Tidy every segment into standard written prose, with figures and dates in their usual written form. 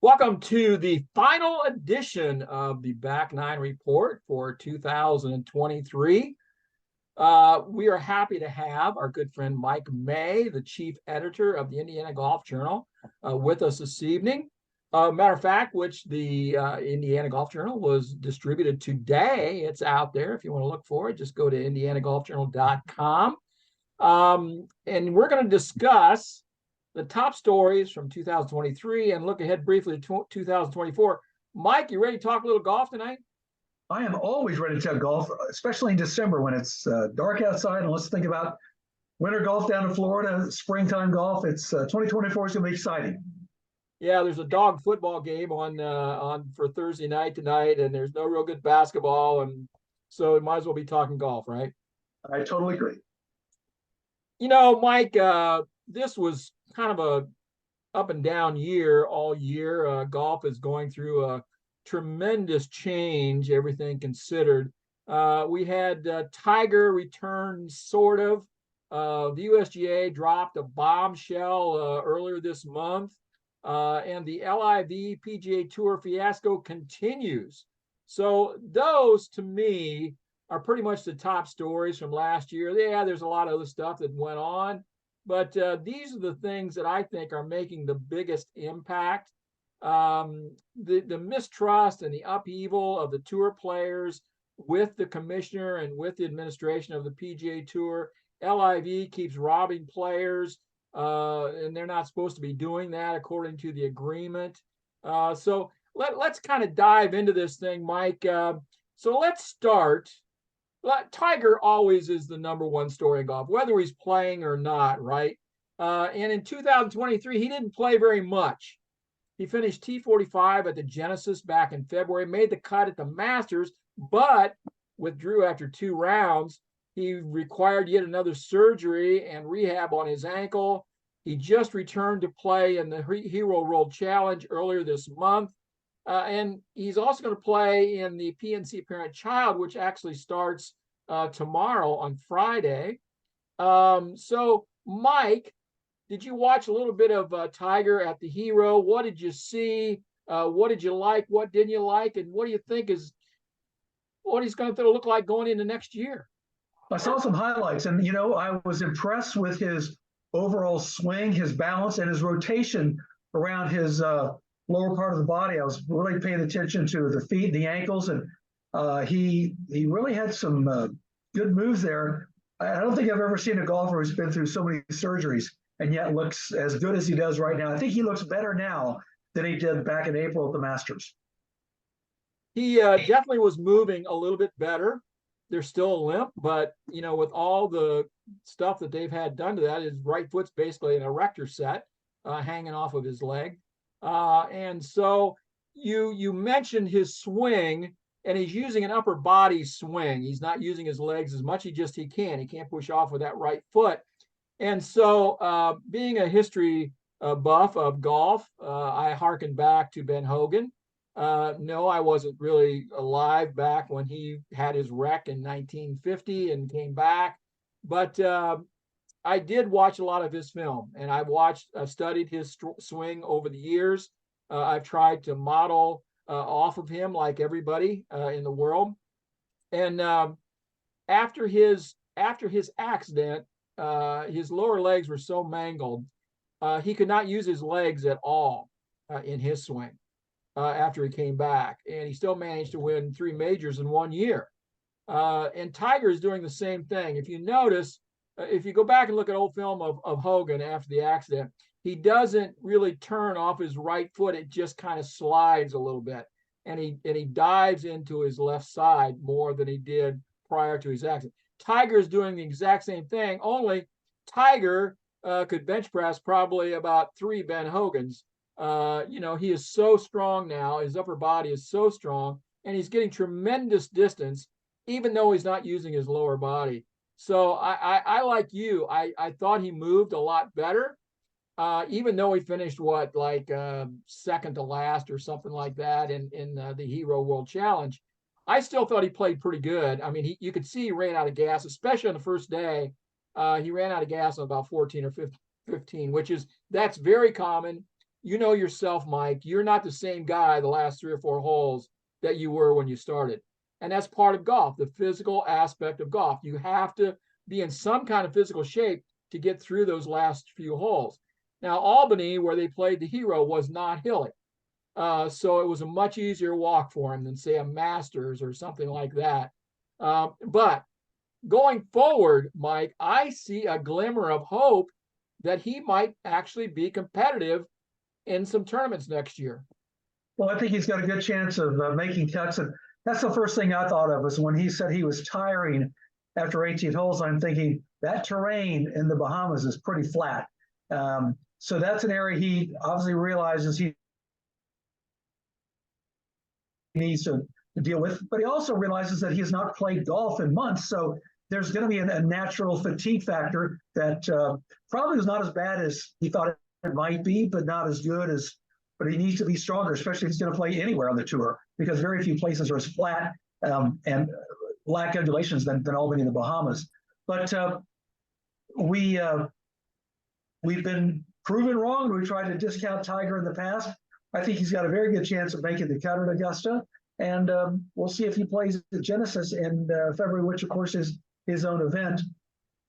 Welcome to the final edition of the Back Nine Report for 2023. We are happy to have our good friend Mike May, the chief editor of the Indiana Golf Journal, with us this evening. Matter of fact, which the Indiana Golf Journal was distributed today. It's out there if you want to look for it. Just go to indianagolfjournal.com. And we're going to discuss the top stories from 2023 and look ahead briefly to 2024. Mike, you ready to talk a little golf tonight? I am always ready to talk golf, especially in December when it's dark outside. And let's think about winter golf down in Florida, springtime golf. It's 2024 is going to be exciting. Yeah, there's a dog football game on for Thursday night tonight, and there's no real good basketball, and so we might as well be talking golf, right? I totally agree. You know, Mike, this was kind of a up and down year all year. Golf is going through a tremendous change, everything considered. We had Tiger return, sort of. The USGA dropped a bombshell earlier this month, and the LIV PGA Tour fiasco continues. So those, to me, are pretty much the top stories from last year. Yeah, there's a lot of other stuff that went on, but these are the things that I think are making the biggest impact. The mistrust and the upheaval of the tour players with the commissioner and with the administration of the PGA Tour. LIV keeps robbing players, and they're not supposed to be doing that according to the agreement. So let's kind of dive into this thing, Mike. So let's start. Tiger always is the number one story in golf, whether he's playing or not, right? And in 2023, he didn't play very much. He finished T45 at the Genesis back in February, made the cut at the Masters, but withdrew after 2 rounds. He required yet another surgery and rehab on his ankle. He just returned to play in the Hero World Challenge earlier this month. And he's also going to play in the PNC Parent Child, which actually starts tomorrow on Friday. So, Mike, did you watch a little bit of Tiger at the Hero? What did you see? What did you like? What didn't you like? And what do you think is what he's going to look like going into next year? I saw some highlights, and I was impressed with his overall swing, his balance, and his rotation around his lower part of the body. I was really paying attention to the feet, the ankles, and he really had some good moves there. I don't think I've ever seen a golfer who's been through so many surgeries and yet looks as good as he does right now. I think he looks better now than he did back in April at the Masters. He definitely was moving a little bit better. There's still a limp, but with all the stuff that they've had done to that, his right foot's basically an erector set hanging off of his leg. And so you mentioned his swing, and he's using an upper body swing. He's not using his legs as much. He can. He can't push off with that right foot. And so being a history buff of golf, I hearken back to Ben Hogan. No, I wasn't really alive back when he had his wreck in 1950 and came back. But I did watch a lot of his film, and I've studied his swing over the years. I've tried to model off of him like everybody in the world. And after his accident, his lower legs were so mangled, he could not use his legs at all in his swing after he came back. And he still managed to win 3 majors in 1 year. And Tiger is doing the same thing. If you notice, if you go back and look at old film of Hogan after the accident, he doesn't really turn off his right foot. It just kind of slides a little bit. And he dives into his left side more than he did prior to his accident. Tiger is doing the exact same thing, only Tiger could bench press probably about 3 Ben Hogans. He is so strong now. His upper body is so strong, and he's getting tremendous distance, even though he's not using his lower body. So I like you. I thought he moved a lot better, even though he finished second to last or something like that in the Hero World Challenge. I still thought he played pretty good. I mean, you could see he ran out of gas, especially on the first day. He ran out of gas on about 14 or 15, that's very common. you know yourself, Mike, you're not the same guy the last 3 or 4 holes that you were when you started. And that's part of golf, the physical aspect of golf. You have to be in some kind of physical shape to get through those last few holes. Now, Albany, where they played the Hero, was not hilly. So it was a much easier walk for him than, say, a Masters or something like that. But going forward, Mike, I see a glimmer of hope that he might actually be competitive in some tournaments next year. Well, I think he's got a good chance of making cuts. And that's the first thing I thought of was when he said he was tiring after 18 holes. I'm thinking that terrain in the Bahamas is pretty flat. So that's an area he obviously realizes he needs to deal with, but he also realizes that he has not played golf in months. So there's going to be a natural fatigue factor that probably is not as bad as he thought it might be, but not as good as, but he needs to be stronger, especially if he's going to play anywhere on the tour, because very few places are as flat and lack undulations than Albany in the Bahamas. But we've been proven wrong. We tried to discount Tiger in the past. I think he's got a very good chance of making the cut at Augusta. And we'll see if he plays the Genesis in February, which, of course, is his own event.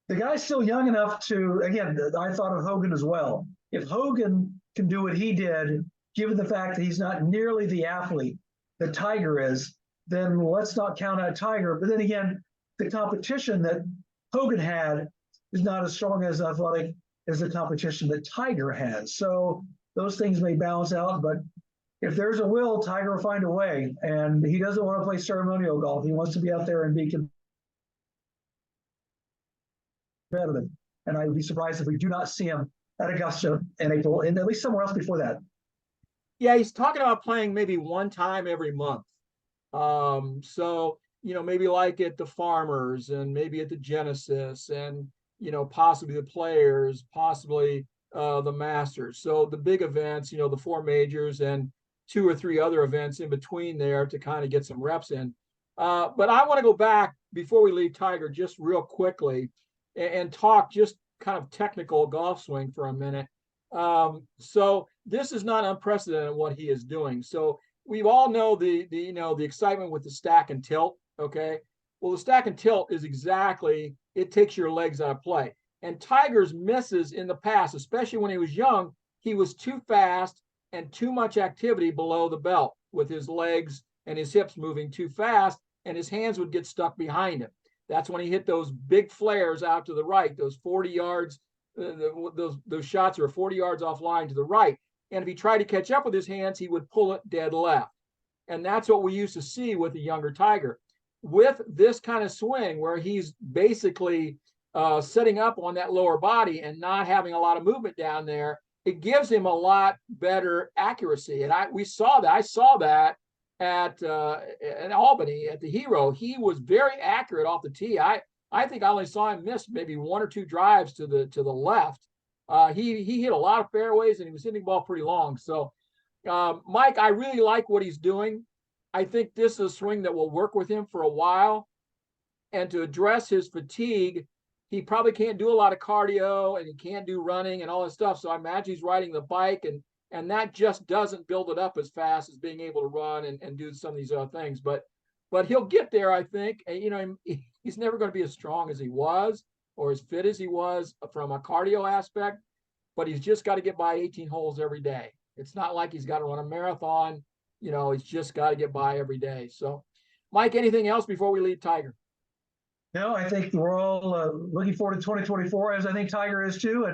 The guy's still young enough to, again, I thought of Hogan as well. If Hogan can do what he did, given the fact that he's not nearly the athlete that Tiger is, then let's not count out Tiger. But then again, the competition that Hogan had is not as strong as athletic as the competition that Tiger has. So those things may balance out, but if there's a will, Tiger will find a way. And he doesn't want to play ceremonial golf. He wants to be out there and be competitive. And I would be surprised if we do not see him at Augusta in April, and at least somewhere else before that. Yeah, he's talking about playing maybe one time every month. So, maybe like at the Farmers and maybe at the Genesis and, possibly the Players, possibly the Masters. So the big events, the 4 majors and 2 or 3 other events in between there to kind of get some reps in. But I want to go back before we leave Tiger just real quickly and talk just kind of technical golf swing for a minute. So this is not unprecedented what he is doing. So we all know the excitement with the stack and tilt. Okay. Well, the stack and tilt is exactly, it takes your legs out of play. And Tiger's misses in the past, especially when he was young, he was too fast and too much activity below the belt with his legs and his hips moving too fast, and his hands would get stuck behind him. That's when he hit those big flares out to the right, those 40 yards, those shots are 40 yards offline to the right. And if he tried to catch up with his hands, he would pull it dead left. And that's what we used to see with the younger Tiger. With this kind of swing where he's basically setting up on that lower body and not having a lot of movement down there, it gives him a lot better accuracy. And I saw that at Albany at the Hero. He was very accurate off the tee. I think I only saw him miss maybe 1 or 2 drives to the left. He hit a lot of fairways and he was hitting the ball pretty long. So, Mike, I really like what he's doing. I think this is a swing that will work with him for a while. And to address his fatigue, he probably can't do a lot of cardio and he can't do running and all this stuff. So I imagine he's riding the bike and that just doesn't build it up as fast as being able to run and do some of these other things. But he'll get there, I think. And, he's never going to be as strong as he was or as fit as he was from a cardio aspect, but he's just got to get by 18 holes every day. It's not like he's got to run a marathon. He's just got to get by every day. So, Mike, anything else before we leave Tiger? No, I think we're all looking forward to 2024, as I think Tiger is too.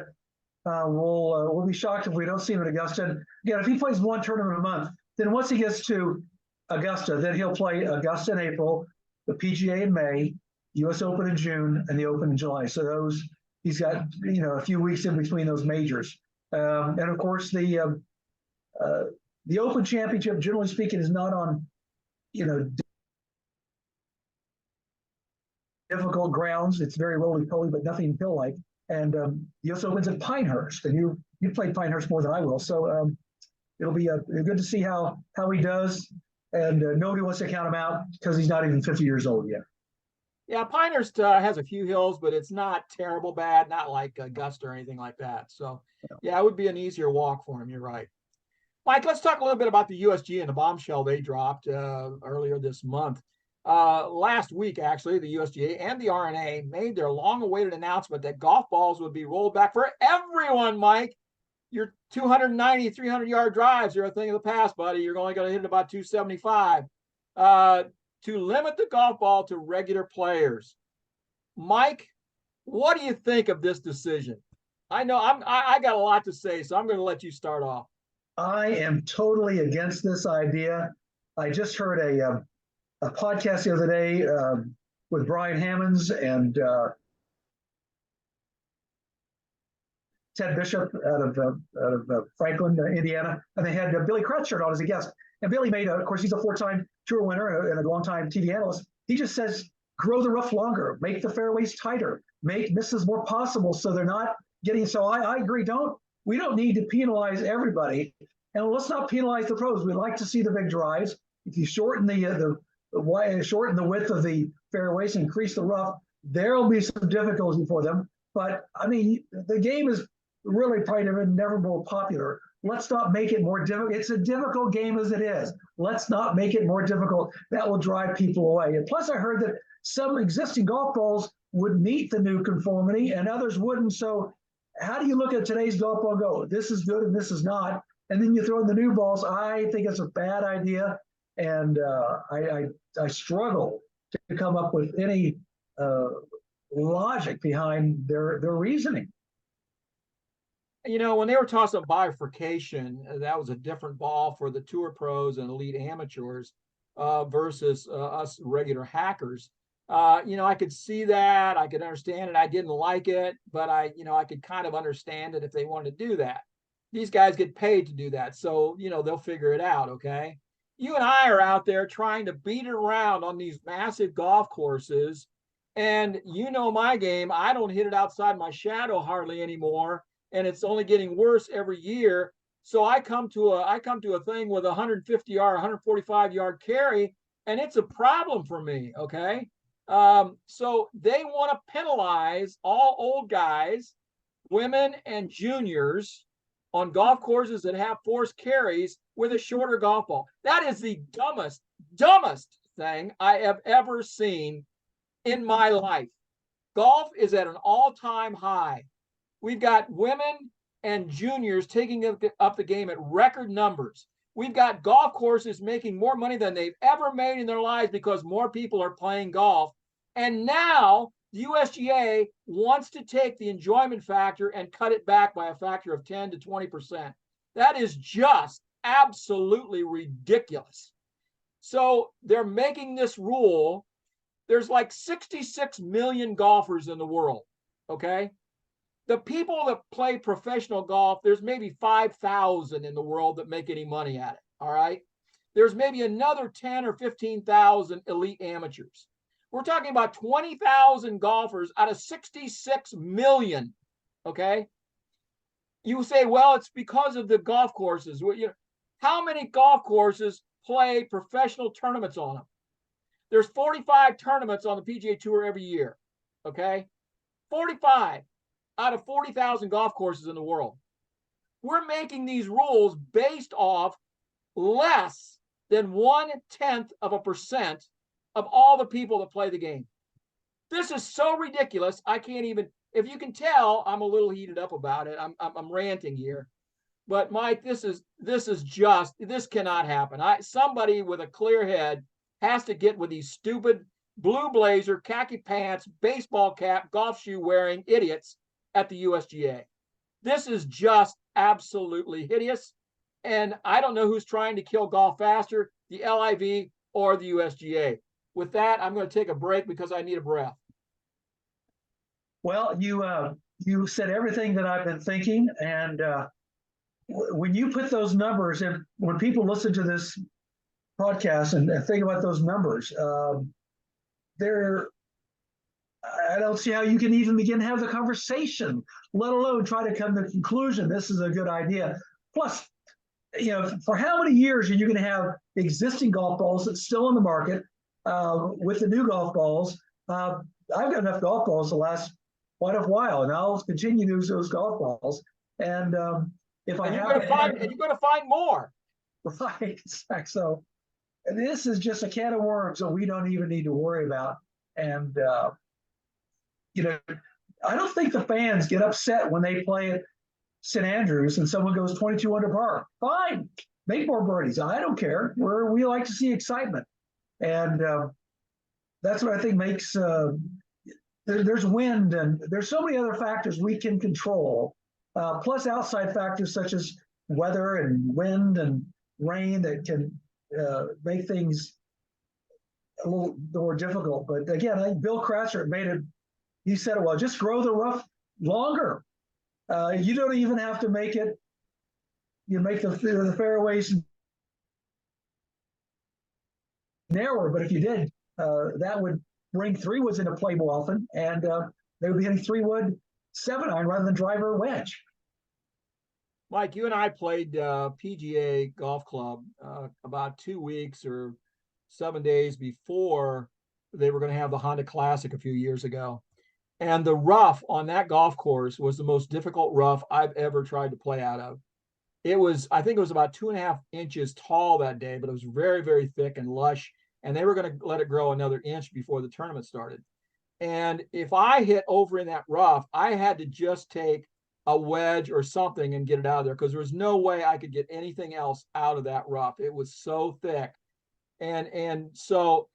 And we'll be shocked if we don't see him at Augusta. And again, if he plays one tournament a month, then once he gets to Augusta, then he'll play Augusta in April, the PGA in May, U.S. Open in June, and the Open in July. So those he's got a few weeks in between those majors. And of course the Open Championship, generally speaking, is not on difficult grounds. It's very roly-poly, but nothing hill-like. And the U.S. Open's at Pinehurst, and you played Pinehurst more than I will. So it'll be good to see how he does. And nobody wants to count him out because he's not even 50 years old yet. Yeah, Pinehurst has a few hills, but it's not terrible bad, not like Augusta or anything like that. So, yeah, it would be an easier walk for him. You're right. Mike, let's talk a little bit about the USGA and the bombshell they dropped earlier this month. Last week, actually, the USGA and the R&A made their long-awaited announcement that golf balls would be rolled back for everyone, Mike. Your 290, 300-yard drives are a thing of the past, buddy. You're only going to hit about 275. To limit the golf ball to regular players. Mike, what do you think of this decision? I know I got a lot to say, so I'm going to let you start off. I am totally against this idea. I just heard a podcast the other day with Brian Hammonds and Ted Bishop out of Franklin, Indiana, and they had Billy Crutchard on as a guest. And Billy made, of course, he's a four-time tour winner and a long-time TV analyst. He just says, grow the rough longer, make the fairways tighter, make misses more possible, so they're not getting. So I agree. We don't need to penalize everybody, and let's not penalize the pros. We like to see the big drives. If you shorten the width of the fairways, increase the rough, there'll be some difficulty for them. But I mean, the game is really probably never more popular. Let's not make it more difficult. It's a difficult game as it is. Let's not make it more difficult. That will drive people away. And plus, I heard that some existing golf balls would meet the new conformity and others wouldn't. So how do you look at today's golf ball and go, this is good and this is not? And then you throw in the new balls. I think it's a bad idea. And I struggle to come up with any logic behind their reasoning. You know, when they were tossing up bifurcation, that was a different ball for the tour pros and elite amateurs versus us regular hackers. You know, I could see that. I could understand it. I didn't like it, but I could kind of understand it if they wanted to do that. These guys get paid to do that. So, you know, they'll figure it out. Okay. You and I are out there trying to beat it around on these massive golf courses. And you know my game. I don't hit it outside my shadow hardly anymore. And it's only getting worse every year. So I come to a thing with a 150-yard, 145-yard carry, and it's a problem for me. Okay. So they want to penalize all old guys, women, and juniors on golf courses that have forced carries with a shorter golf ball. That is the dumbest thing I have ever seen in my life. Golf is at an all-time high. We've got women and juniors taking up the game at record numbers. We've got golf courses making more money than they've ever made in their lives because more people are playing golf. And now the USGA wants to take the enjoyment factor and cut it back by a factor of 10 to 20%. That is just absolutely ridiculous. So they're making this rule. There's like 66 million golfers in the world, okay? The people that play professional golf, there's maybe 5,000 in the world that make any money at it, all right? There's maybe another 10 or 15,000 elite amateurs. We're talking about 20,000 golfers out of 66 million, okay? You say, well, it's because of the golf courses. Well, how many golf courses play professional tournaments on them? There's 45 tournaments on the PGA Tour every year, okay? 45 out of 40,000 golf courses in the world. We're making these rules based off less than 0.1% of all the people that play the game. This is so ridiculous. I can't even, if you can tell, I'm a little heated up about it. I'm ranting here. But Mike, this cannot happen. Somebody with a clear head has to get with these stupid blue blazer, khaki pants, baseball cap, golf shoe wearing idiots at the USGA. This is just absolutely hideous. And I don't know who's trying to kill golf faster, the LIV or the USGA. With that, I'm going to take a break because I need a breath. Well, you said everything that I've been thinking. And when you put those numbers, and when people listen to this podcast and think about those numbers, I don't see how you can even begin to have the conversation, let alone try to come to the conclusion this is a good idea. Plus, for how many years are you going to have existing golf balls that's still in the market with the new golf balls? I've got enough golf balls to last quite a while, and I'll continue to use those golf balls. And if I And you're have going to to find, and you're going to find more. right, so this is just a can of worms that we don't even need to worry about. And you know, I don't think the fans get upset when they play at St. Andrews and someone goes 22 under par. Fine, make more birdies. I don't care. We like to see excitement, and that's what I think makes. There's wind and there's so many other factors we can control, plus outside factors such as weather and wind and rain that can make things a little more difficult. But again, I think Bill Kratzer made it. He said it well. Just grow the rough longer. You don't even have to make it. You make the fairways narrower, but if you did, that would bring 3-woods into play more often, and they would be hitting 3-wood 7-iron rather than driver wedge. Mike, you and I played PGA Golf Club about 2 weeks or 7 days before they were going to have the Honda Classic a few years ago. And the rough on that golf course was the most difficult rough I've ever tried to play out of. It was, I think it was about 2.5 inches tall that day, but it was very, very thick and lush. And they were going to let it grow another inch before the tournament started. And if I hit over in that rough, I had to just take a wedge or something and get it out of there because there was no way I could get anything else out of that rough. It was so thick. And so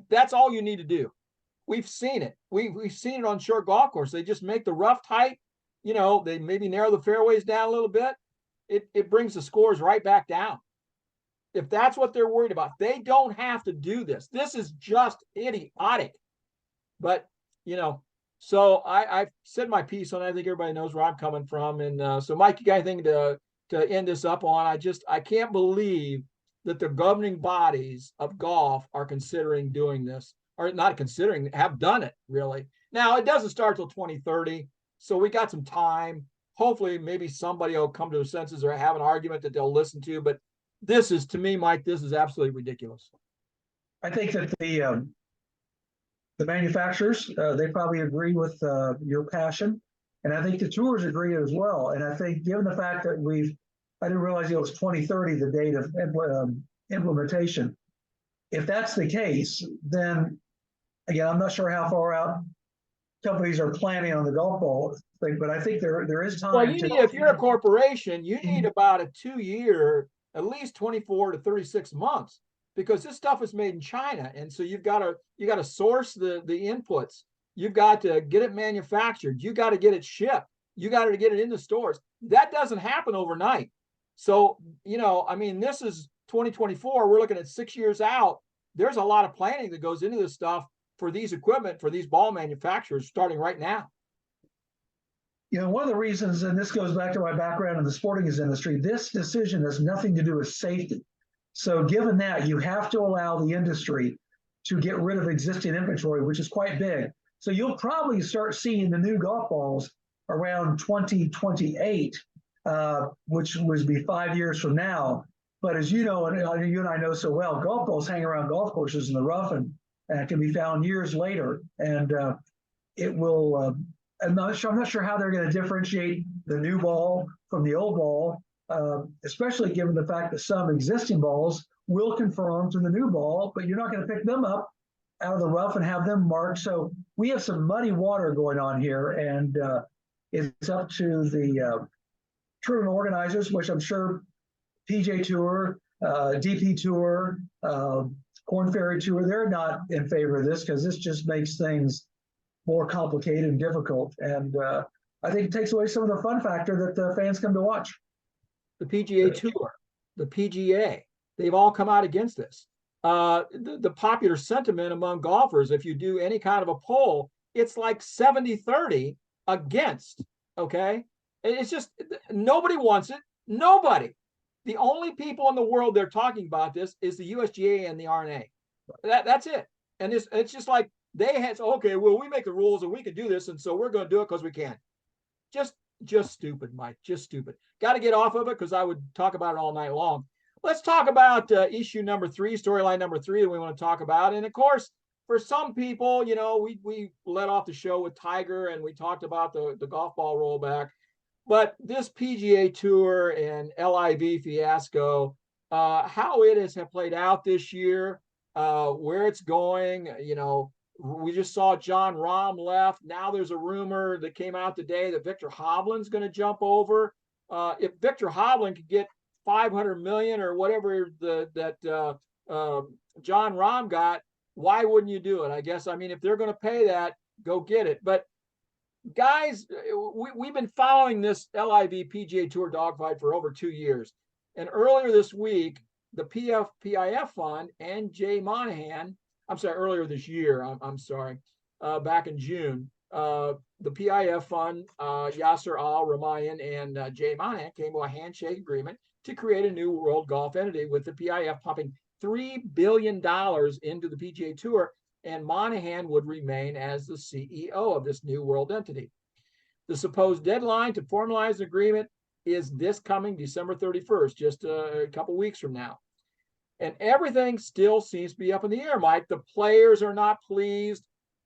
that's all you need to do. We've seen it. We've seen it on short golf course. They just make the rough tight. They maybe narrow the fairways down a little bit. It brings the scores right back down. If that's what they're worried about, they don't have to do this. This is just idiotic. But, so I've said my piece on it. I think everybody knows where I'm coming from. And so, Mike, you got anything to end this up on? I can't believe that the governing bodies of golf are considering doing this, or not considering, have done it, really. Now, it doesn't start till 2030, so we got some time. Hopefully, maybe somebody will come to their senses or have an argument that they'll listen to. But this is, to me, Mike, this is absolutely ridiculous. I think that the manufacturers, they probably agree with your passion. And I think the tours agree as well. And I think given the fact that I didn't realize it was 2030, the date of implementation. If that's the case, then again, I'm not sure how far out companies are planning on the golf ball thing, but I think there is time. Well, if you're a corporation, you need about a 2-year, at least 24 to 36 months, because this stuff is made in China, and so you got to source the inputs. You've got to get it manufactured. You got to get it shipped. You got to get it in the stores. That doesn't happen overnight. So this is 2024. We're looking at 6 years out. There's a lot of planning that goes into this stuff for these equipment, for these ball manufacturers, starting right now. One of the reasons, and this goes back to my background in the sporting goods industry, this decision has nothing to do with safety. So given that, you have to allow the industry to get rid of existing inventory, which is quite big. So you'll probably start seeing the new golf balls around 2028, which would be 5 years from now. But as you know, and you and I know so well, golf balls hang around golf courses in the rough and can be found years later. And it will, I'm not sure how they're going to differentiate the new ball from the old ball, especially given the fact that some existing balls will conform to the new ball, but you're not going to pick them up out of the rough and have them marked. So we have some muddy water going on here, and it's up to the tournament organizers, which I'm sure PGA Tour, DP Tour, Korn Ferry Tour, they're not in favor of this because this just makes things more complicated and difficult. And I think it takes away some of the fun factor that the fans come to watch. The PGA Tour, the PGA, they've all come out against this. The popular sentiment among golfers, if you do any kind of a poll, it's like 70-30 against, okay? It's just, nobody wants it. Nobody. The only people in the world they're talking about this is the USGA and the R&A. That's it. And it's just like they had, okay, well, we make the rules and we can do this, and so we're going to do it because we can. Just stupid, Mike. Just stupid. Got to get off of it because I would talk about it all night long. Let's talk about issue number 3, storyline number 3 that we want to talk about. And of course, for some people, we let off the show with Tiger and we talked about the golf ball rollback. But this PGA Tour and LIV fiasco, how it has played out this year, where it's going, we just saw John Rahm left. Now there's a rumor that came out today that Victor Hovland's going to jump over. If Victor Hovland could get 500 million or whatever John Rahm got, why wouldn't you do it? I guess, I mean, if they're going to pay that, go get it. But guys, we've been following this LIV PGA Tour dogfight for over 2 years. And earlier this week, the PIF fund and Jay Monahan, earlier this year, back in June, the PIF fund, Yasser Al-Rumayyan and Jay Monahan came to a handshake agreement to create a new world golf entity, with the PIF pumping $3 billion into the PGA Tour, and Monahan would remain as the CEO of this new world entity. The supposed deadline to formalize an agreement is this coming December 31st, just a couple weeks from now. And everything still seems to be up in the air, Mike. The players are not pleased.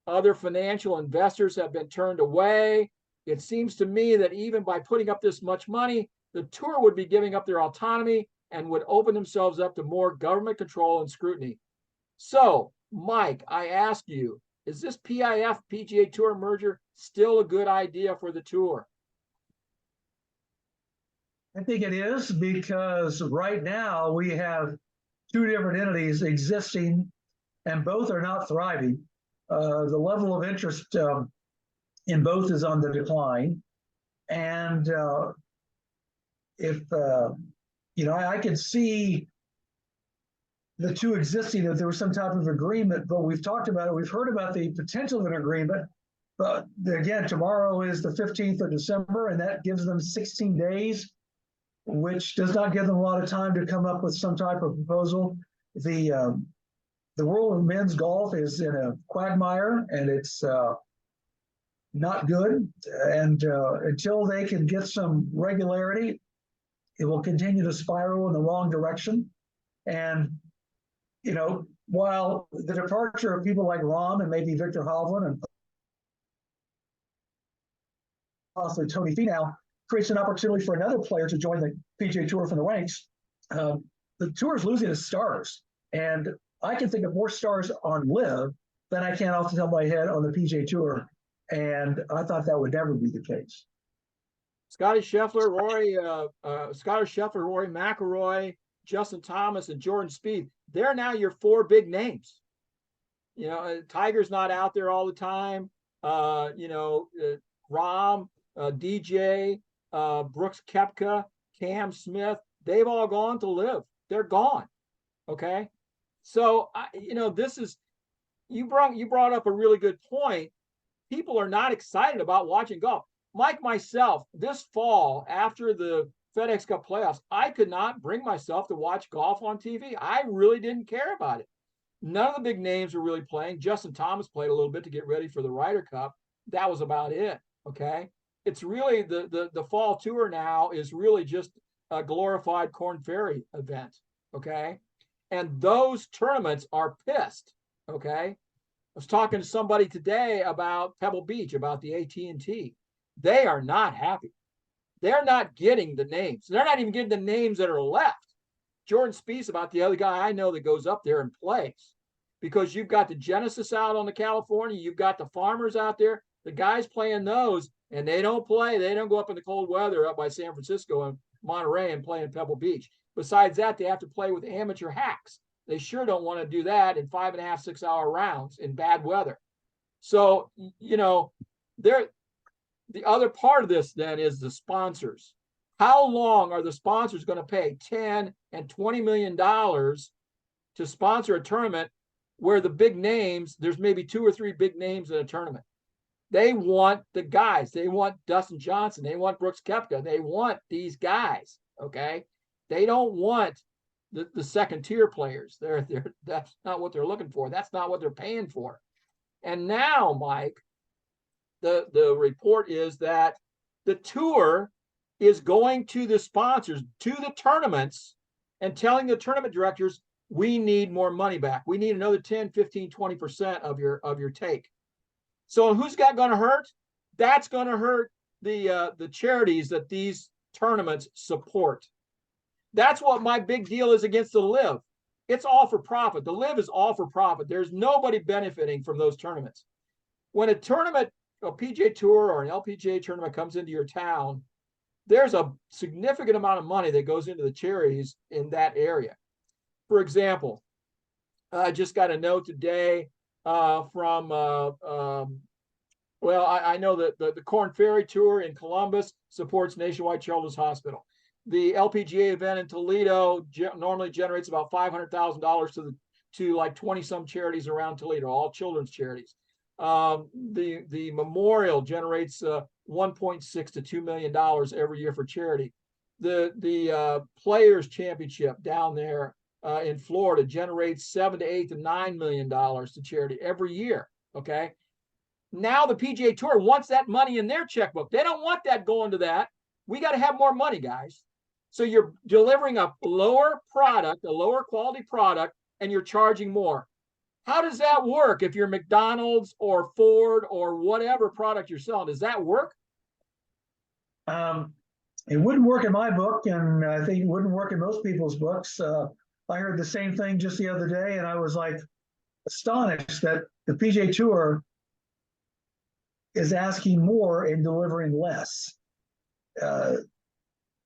Other financial investors have been turned away. It seems to me that even by putting up this much money, the tour would be giving up their autonomy and would open themselves up to more government control and scrutiny. So, Mike, I ask you, is this PIF PGA Tour merger still a good idea for the tour? I think it is, because right now we have two different entities existing, and both are not thriving. The level of interest in both is on the decline. And I could see the two existing if there was some type of agreement, but we've talked about it. We've heard about the potential of an agreement. But again, tomorrow is the 15th of December, and that gives them 16 days, which does not give them a lot of time to come up with some type of proposal. The world of men's golf is in a quagmire, and it's not good. And until they can get some regularity, it will continue to spiral in the wrong direction. And, while the departure of people like Rahm and maybe Victor Hovland and possibly Tony Finau creates an opportunity for another player to join the PGA Tour from the ranks, the tour is losing its stars. And I can think of more stars on LIV than I can off the top of my head on the PGA Tour. And I thought that would never be the case. Scotty Scheffler, Rory McIlroy, Justin Thomas, and Jordan Spieth, they're now your four big names. Tiger's not out there all the time. Rahm, DJ, Brooks Koepka, Cam Smith, they've all gone to LIV. They're gone. Okay. So, this is, you brought up a really good point. People are not excited about watching golf. Like myself, this fall, after the FedEx Cup playoffs, I could not bring myself to watch golf on TV. I really didn't care about it. None of the big names were really playing. Justin Thomas played a little bit to get ready for the Ryder Cup. That was about it. Okay. It's really the fall tour now is really just a glorified Korn Ferry event. Okay. And those tournaments are pissed. Okay. I was talking to somebody today about Pebble Beach, about the AT&T. They are not happy. They're not getting the names. They're not even getting the names that are left. Jordan Spieth's about the other guy I know that goes up there and plays, because you've got the Genesis out on the California. You've got the Farmers out there. The guys playing those, and they don't play. They don't go up in the cold weather up by San Francisco and Monterey and play in Pebble Beach. Besides that, they have to play with amateur hacks. They sure don't want to do that in 5.5, 6 hour rounds in bad weather. So, the other part of this then is the sponsors. How long are the sponsors going to pay $10 and $20 million to sponsor a tournament where the big names, there's maybe 2 or 3 big names in a tournament? They want the guys. They want Dustin Johnson. They want Brooks Koepka. They want these guys. Okay. They don't want the second tier players. That's not what they're looking for. That's not what they're paying for. And now, Mike, the report is that the tour is going to the sponsors, to the tournaments, and telling the tournament directors, we need more money back. We need another 10, 15, 20% of your take. So who's going to hurt? That's going to hurt the charities that these tournaments support. That's what my big deal is against the LIV. It's all for profit. The LIV is all for profit. There's nobody benefiting from those tournaments. When a tournament, a PGA Tour or an LPGA tournament comes into your town, there's a significant amount of money that goes into the charities in that area. For example, I just got a note today from, well, I know that the Corn Ferry Tour in Columbus supports Nationwide Children's Hospital. The LPGA event in Toledo normally generates about $500,000 to like 20 some charities around Toledo, all children's charities. The memorial generates 1.6 to $2 million every year for charity. The Players Championship down there in Florida generates $7 to $8 to $9 million to charity every year. Okay. Now the PGA Tour wants that money in their checkbook. They don't want that going to that. We got to have more money, guys. So you're delivering a lower product, a lower quality product, and you're charging more. How does that work if you're McDonald's or Ford or whatever product you're selling? Does that work? It wouldn't work in my book, and I think it wouldn't work in most people's books. I heard the same thing just the other day, and I was like astonished that the PGA Tour is asking more and delivering less.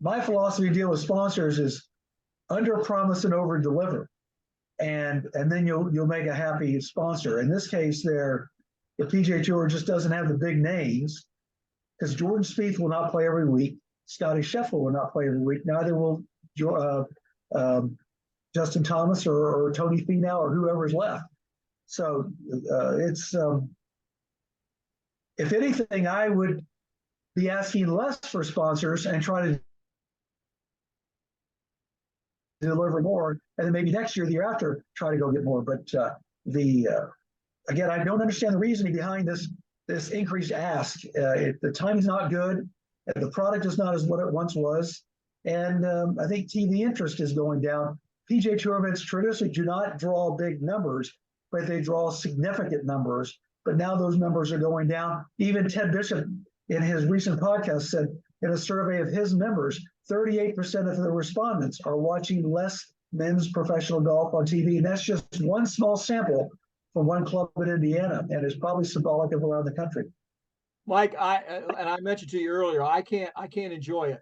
My philosophy to deal with sponsors is under promise and over deliver, and then you'll make a happy sponsor. In this case, the PGA Tour just doesn't have the big names, because Jordan Spieth will not play every week. Scotty Scheffler will not play every week. Neither will Justin Thomas or Tony Finau or whoever's left. So it's if anything, I would be asking less for sponsors and try to deliver more, and then maybe next year, the year after, try to go get more. But again, I don't understand the reasoning behind this increased ask. The time is not good. The product is not as what it once was, and I think TV interest is going down. PGA Tour events traditionally do not draw big numbers, but they draw significant numbers. But now those numbers are going down. Even Ted Bishop, in his recent podcast, said in a survey of his members, 38% of the respondents are watching less men's professional golf on TV. And that's just one small sample from one club in Indiana, and it's probably symbolic of around the country. Mike, I mentioned to you earlier, I can't enjoy it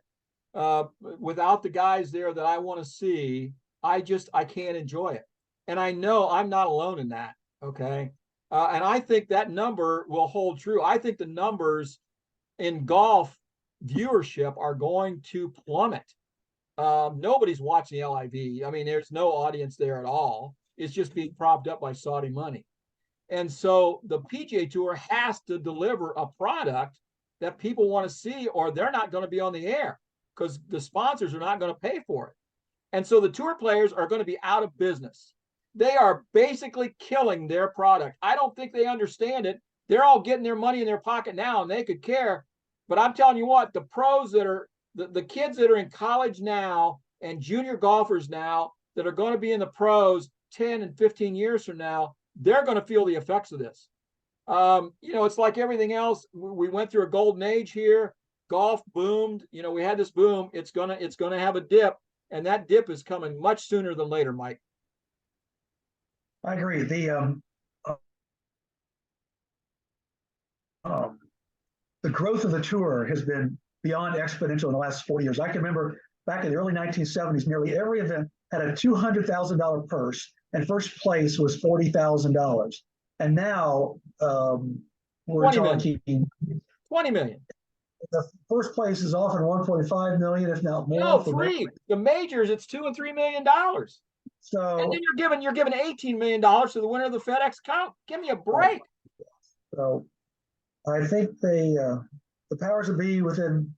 without the guys there that I want to see. I can't enjoy it, and I know I'm not alone in that. Okay, and I think that number will hold true. I think the numbers in golf viewership are going to plummet. Nobody's watching the LIV. I mean, there's no audience there at all. It's just being propped up by Saudi money. And so the PGA Tour has to deliver a product that people want to see, or they're not going to be on the air because the sponsors are not going to pay for it. And so the tour players are going to be out of business. They are basically killing their product. I don't think they understand it. They're all getting their money in their pocket now, and they could care. But I'm telling you what, the pros that are the kids that are in college now and junior golfers now that are going to be in the pros 10 and 15 years from now, they're going to feel the effects of this. It's like everything else. We went through a golden age here. Golf boomed. We had this boom. It's gonna have a dip, and that dip is coming much sooner than later, Mike. I agree. The growth of the tour has been beyond exponential in the last 40 years. I can remember back in the early 1970s, nearly every event had a $200,000 purse, and first place was $40,000. And now we're talking 20 million. The first place is often 1.5 million, if not more. No, three. The majors, it's $2 and $3 million. So, and then you're giving $18 million to the winner of the FedEx Cup. Give me a break. So I think the powers that be within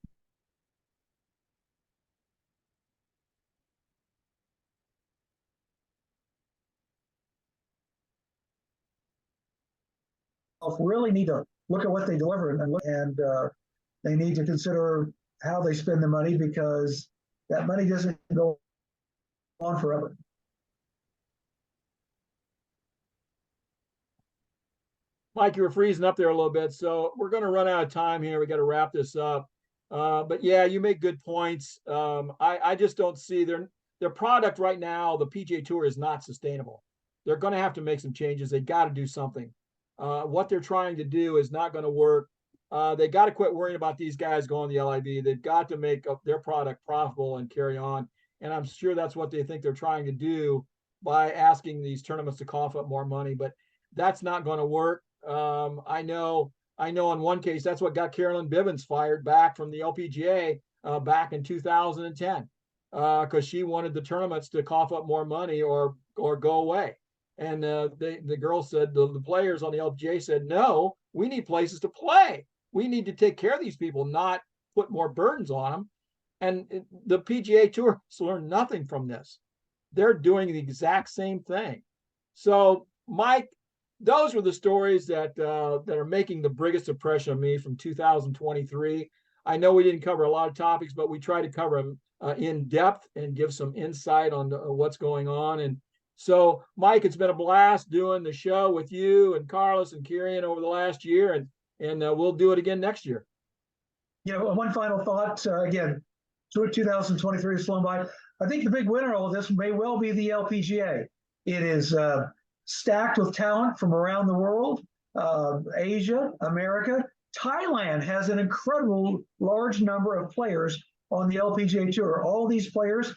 really need to look at what they deliver and they need to consider how they spend the money, because that money doesn't go on forever. Mike, you were freezing up there a little bit, so we're going to run out of time here. We got to wrap this up. But yeah, you make good points. I just don't see their product right now. The PGA Tour is not sustainable. They're going to have to make some changes. They got to do something. What they're trying to do is not going to work. They got to quit worrying about these guys going to the LIV. They've got to make their product profitable and carry on. And I'm sure that's what they think they're trying to do by asking these tournaments to cough up more money. But that's not going to work. I know in one case, that's what got Carolyn Bivens fired back from the LPGA back in 2010 because she wanted the tournaments to cough up more money or go away. And the girl said, the players on the LPGA said, no, we need places to play. We need to take care of these people, not put more burdens on them. And the PGA Tour has learned nothing from this. They're doing the exact same thing. So, Mike, those were the stories that are making the biggest impression on me from 2023. I know we didn't cover a lot of topics, but we tried to cover them in depth and give some insight on what's going on. And so, Mike, it's been a blast doing the show with you and Carlos and Kieran over the last year, and we'll do it again next year. One final thought. Again, 2023 has flown by. I think the big winner of all this may well be the LPGA. It is stacked with talent from around the world, Asia, America. Thailand has an incredible large number of players on the LPGA Tour. All these players, of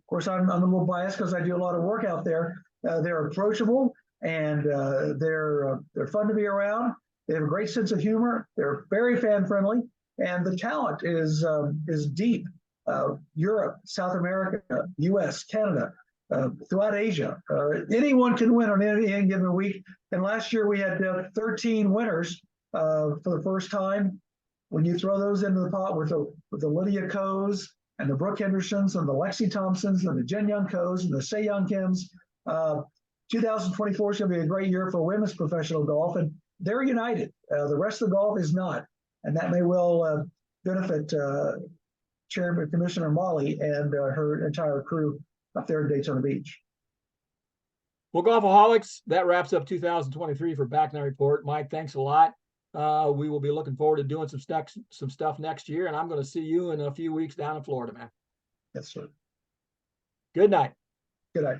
course, I'm a little biased because I do a lot of work out there. They're approachable and they're fun to be around. They have a great sense of humor. They're very fan friendly, and the talent is deep. Europe, South America, U.S., Canada. Throughout Asia. Anyone can win on any given week. And last year we had 13 winners for the first time. When you throw those into the pot with the Lydia Ko's and the Brooke Hendersons and the Lexi Thompsons and the Jen Young Ko's and the Se Young Kims, 2024 is going to be a great year for women's professional golf, and they're united. The rest of the golf is not, and that may well benefit Chairman Commissioner Molly and her entire crew up there in Daytona Beach. Well, Golfaholics, that wraps up 2023 for Back Nine Report. Mike, thanks a lot. We will be looking forward to doing some stuff next year, and I'm going to see you in a few weeks down in Florida, man. Yes, sir. Good night. Good night.